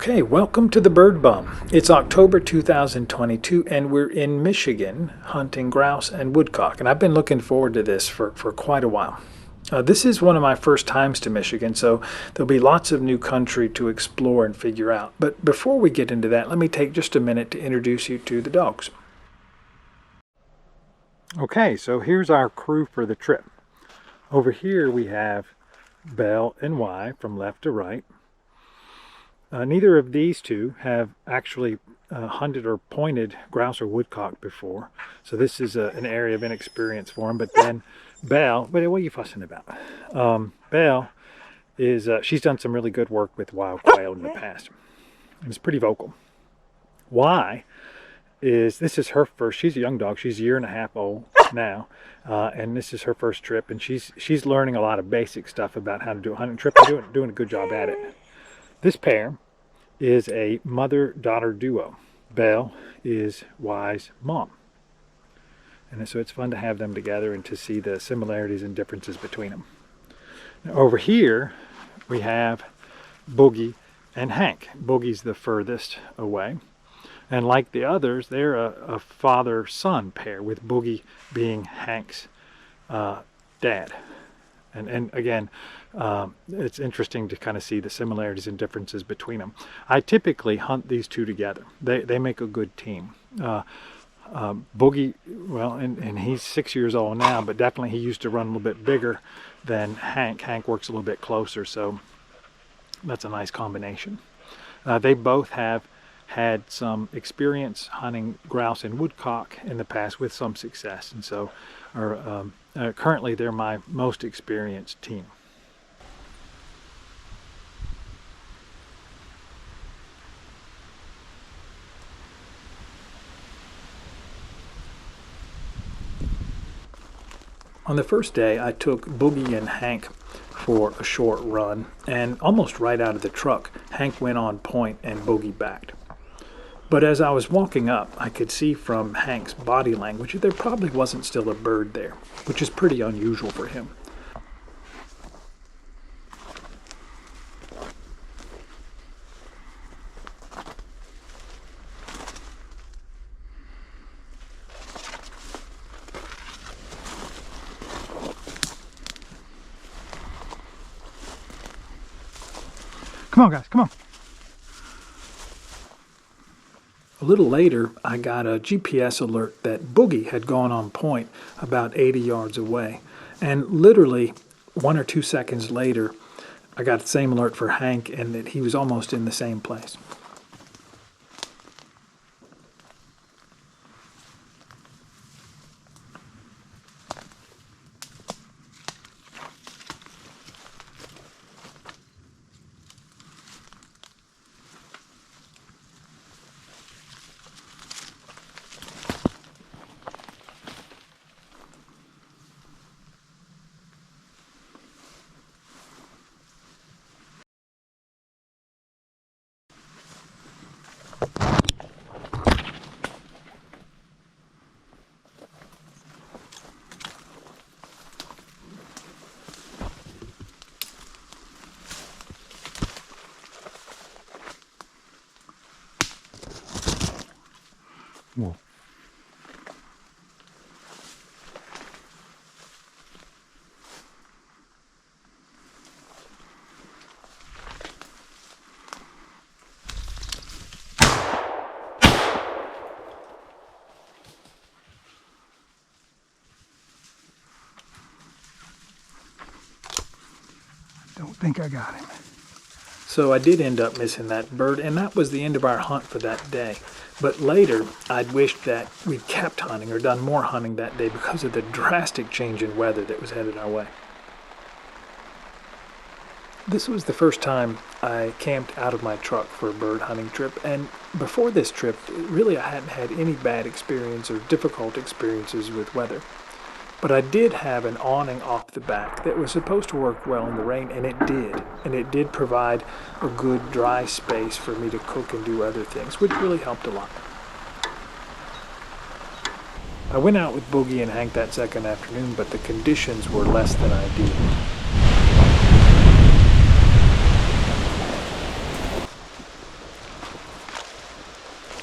Okay, welcome to the Bird Bum. It's October 2022 and we're in Michigan hunting grouse and woodcock. And I've been looking forward to this for quite a while. This is one of my first times to Michigan, so there'll be lots of new country to explore and figure out. But before we get into that, let me take just a minute to introduce you to the dogs. Okay, so here's our crew for the trip. Over here we have Belle and Y from left to right. Neither of these two have actually hunted or pointed grouse or woodcock before, so this is an area of inexperience for them. But then Belle, what are you fussing about? Belle is, she's done some really good work with wild quail in the past, and is pretty vocal. Y this is her first, she's a young dog, she's a year and a half old now, and this is her first trip, and she's learning a lot of basic stuff about how to do a hunting trip and doing a good job at it. This pair is a mother-daughter duo. Belle is Y's mom. And so it's fun to have them together and to see the similarities and differences between them. Now, over here, we have Boogie and Hank. Boogie's the furthest away. And like the others, they're a father-son pair, with Boogie being Hank's dad. And again, it's interesting to kind of see the similarities and differences between them. I typically hunt these two together. They make a good team. Boogie, well, and he's 6 years old now, but definitely he used to run a little bit bigger than Hank. Hank works a little bit closer, so that's a nice combination. They both have had some experience hunting grouse and woodcock in the past with some success, and so currently they're my most experienced team. On the first day, I took Boogie and Hank for a short run, and almost right out of the truck, Hank went on point and Boogie backed. But as I was walking up, I could see from Hank's body language that there probably wasn't still a bird there, which is pretty unusual for him. Come on, guys, come on. A little later, I got a GPS alert that Boogie had gone on point about 80 yards away. And literally 1 or 2 seconds later, I got the same alert for Hank, and that he was almost in the same place. Whoa. Don't think I got him. So I did end up missing that bird, and that was the end of our hunt for that day. But later, I'd wished that we'd kept hunting or done more hunting that day because of the drastic change in weather that was headed our way. This was the first time I camped out of my truck for a bird hunting trip, and before this trip, really I hadn't had any bad experience or difficult experiences with weather. But I did have an awning off the back that was supposed to work well in the rain, and it did. And it did provide a good dry space for me to cook and do other things, which really helped a lot. I went out with Boogie and Hank that second afternoon, but the conditions were less than ideal.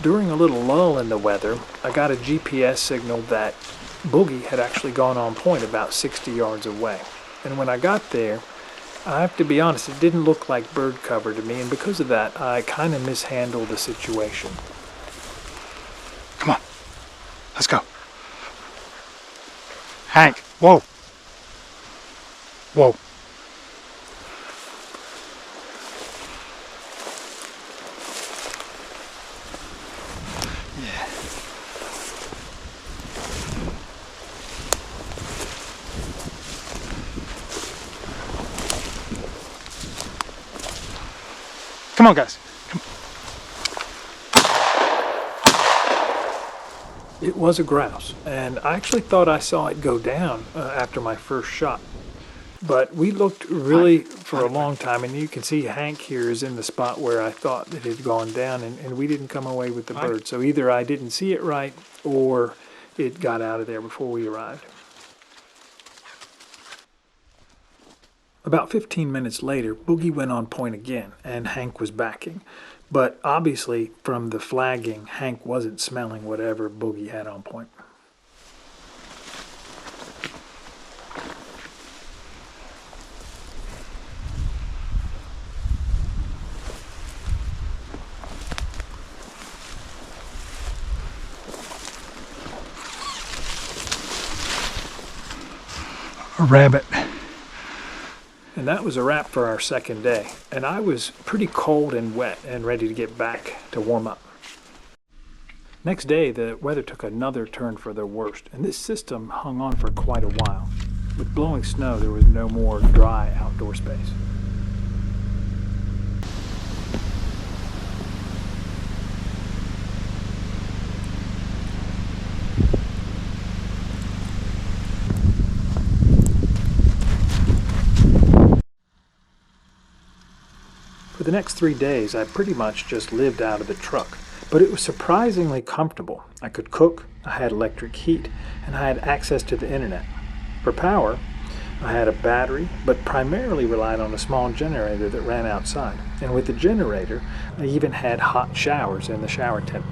During a little lull in the weather, I got a GPS signal that Boogie had actually gone on point about 60 yards away. And when I got there, I have to be honest, it didn't look like bird cover to me, and because of that, I kind of mishandled the situation. Come on, let's go. Hank, whoa. Whoa. Yeah. Come on, guys. Come on. It was a grouse, and I actually thought I saw it go down after my first shot. But we looked really for a long time, and you can see Hank here is in the spot where I thought it had gone down, and we didn't come away with the bird. So either I didn't see it right, or it got out of there before we arrived. About 15 minutes later, Boogie went on point again, and Hank was backing. But obviously, from the flagging, Hank wasn't smelling whatever Boogie had on point. A rabbit. And that was a wrap for our second day. And I was pretty cold and wet and ready to get back to warm up. Next day, the weather took another turn for the worst, and this system hung on for quite a while. With blowing snow, there was no more dry outdoor space. For the next 3 days, I pretty much just lived out of the truck, but it was surprisingly comfortable. I could cook, I had electric heat, and I had access to the internet. For power, I had a battery, but primarily relied on a small generator that ran outside. And with the generator, I even had hot showers in the shower tent.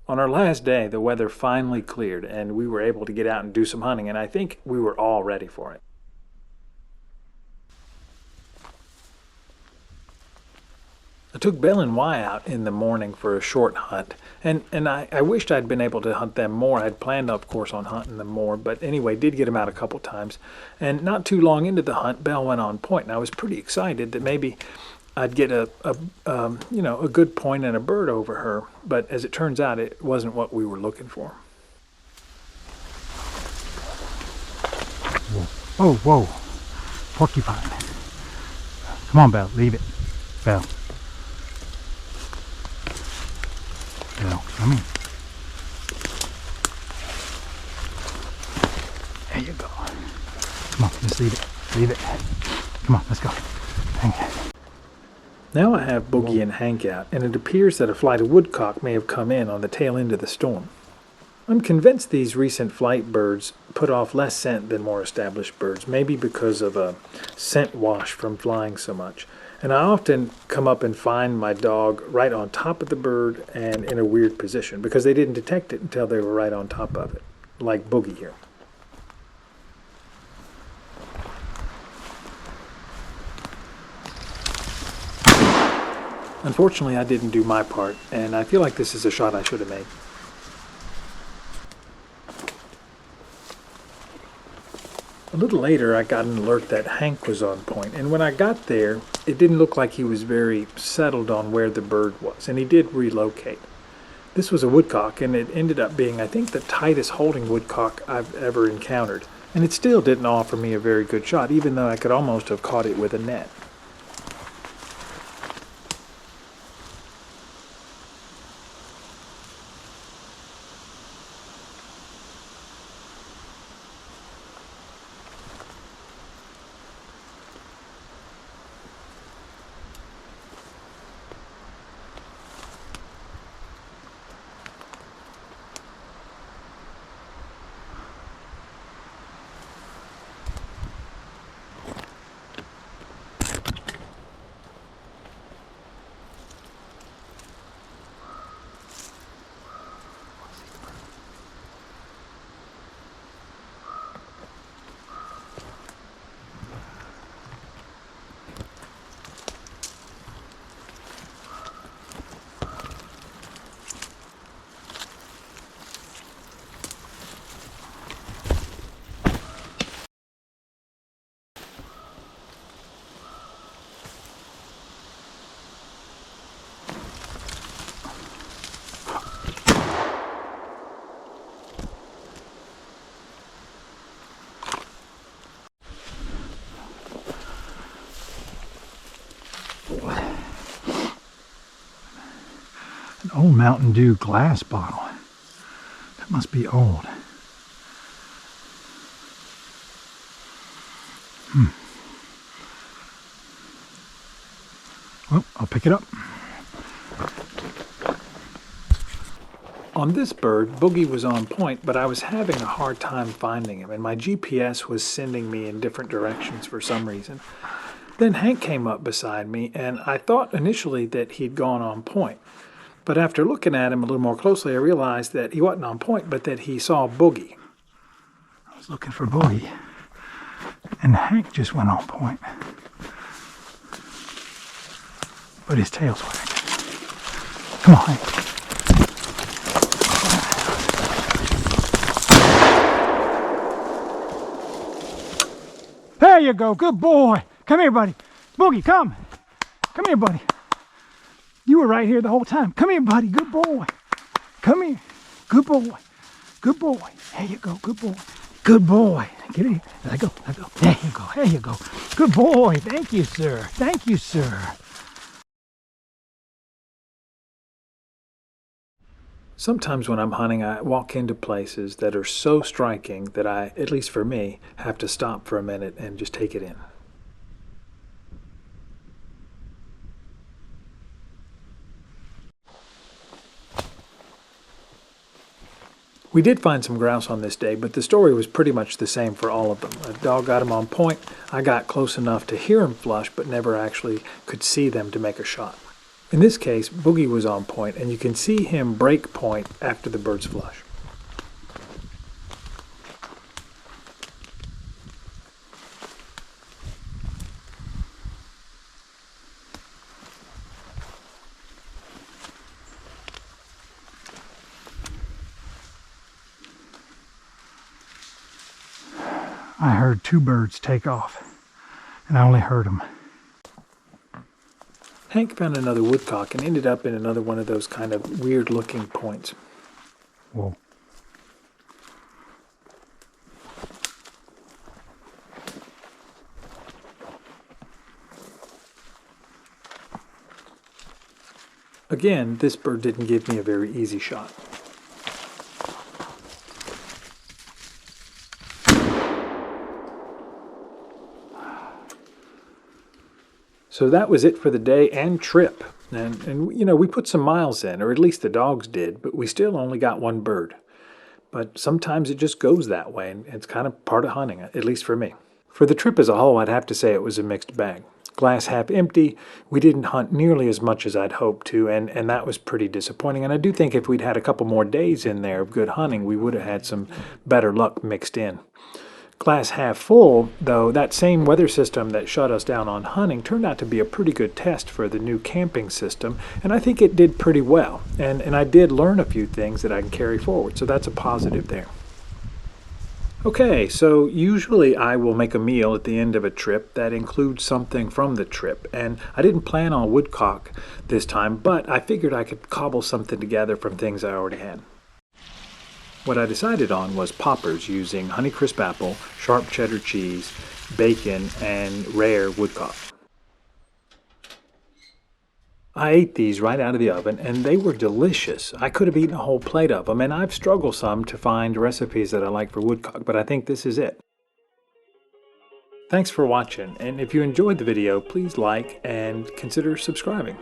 On our last day, the weather finally cleared and we were able to get out and do some hunting, and I think we were all ready for it. I took Belle and Y out in the morning for a short hunt, and I wished I'd been able to hunt them more. I'd planned, of course, on hunting them more, but anyway, did get them out a couple times. And not too long into the hunt, Belle went on point, and I was pretty excited that maybe I'd get a good point and a bird over her, but as it turns out, it wasn't what we were looking for. Whoa, whoa, porcupine. Come on, Belle, leave it. Belle. Belle, come here. There you go. Come on, just leave it. Leave it. Come on, let's go. Hang it. Now I have Boogie and Hank out, and it appears that a flight of woodcock may have come in on the tail end of the storm. I'm convinced these recent flight birds put off less scent than more established birds, maybe because of a scent wash from flying so much. And I often come up and find my dog right on top of the bird and in a weird position, because they didn't detect it until they were right on top of it, like Boogie here. Unfortunately, I didn't do my part, and I feel like this is a shot I should have made. A little later, I got an alert that Hank was on point, and when I got there, it didn't look like he was very settled on where the bird was, and he did relocate. This was a woodcock, and it ended up being, I think, the tightest holding woodcock I've ever encountered, and it still didn't offer me a very good shot, even though I could almost have caught it with a net. old Mountain Dew glass bottle. That must be old. Well, I'll pick it up. On this bird, Boogie was on point, but I was having a hard time finding him, and my GPS was sending me in different directions for some reason. Then Hank came up beside me, and I thought initially that he'd gone on point. But after looking at him a little more closely, I realized that he wasn't on point, but that he saw Boogie. I was looking for Boogie, and Hank just went on point. But his tail's wagging. Come on, Hank. There you go, good boy. Come here, buddy. Boogie, come. Come here, buddy. You were right here the whole time. Come here, buddy, good boy. Come here, good boy. Good boy. There you go, good boy. Good boy. Get here. Let go, let go. There you go, there you go. Good boy. Thank you, sir. Thank you, sir. Sometimes when I'm hunting, I walk into places that are so striking that I, at least for me, have to stop for a minute and just take it in. We did find some grouse on this day, but the story was pretty much the same for all of them. A dog got him on point. I got close enough to hear him flush, but never actually could see them to make a shot. In this case, Boogie was on point, and you can see him break point after the bird's flush. I heard two birds take off, and I only heard them. Hank found another woodcock and ended up in another one of those kind of weird looking points. Whoa. Again, this bird didn't give me a very easy shot. So that was it for the day and trip. And you know, we put some miles in, or at least the dogs did, but we still only got one bird. But sometimes it just goes that way, and it's kind of part of hunting, at least for me. For the trip as a whole, I'd have to say it was a mixed bag. Glass half empty, we didn't hunt nearly as much as I'd hoped to, and that was pretty disappointing. And I do think if we'd had a couple more days in there of good hunting, we would have had some better luck mixed in. Glass half full, though, that same weather system that shut us down on hunting turned out to be a pretty good test for the new camping system, and I think it did pretty well. And I did learn a few things that I can carry forward, so that's a positive there. Okay, so usually I will make a meal at the end of a trip that includes something from the trip, and I didn't plan on woodcock this time, but I figured I could cobble something together from things I already had. What I decided on was poppers using Honeycrisp apple, sharp cheddar cheese, bacon, and rare woodcock. I ate these right out of the oven, and they were delicious. I could have eaten a whole plate of them, and I've struggled some to find recipes that I like for woodcock, but I think this is it. Thanks for watching, and if you enjoyed the video, please like and consider subscribing.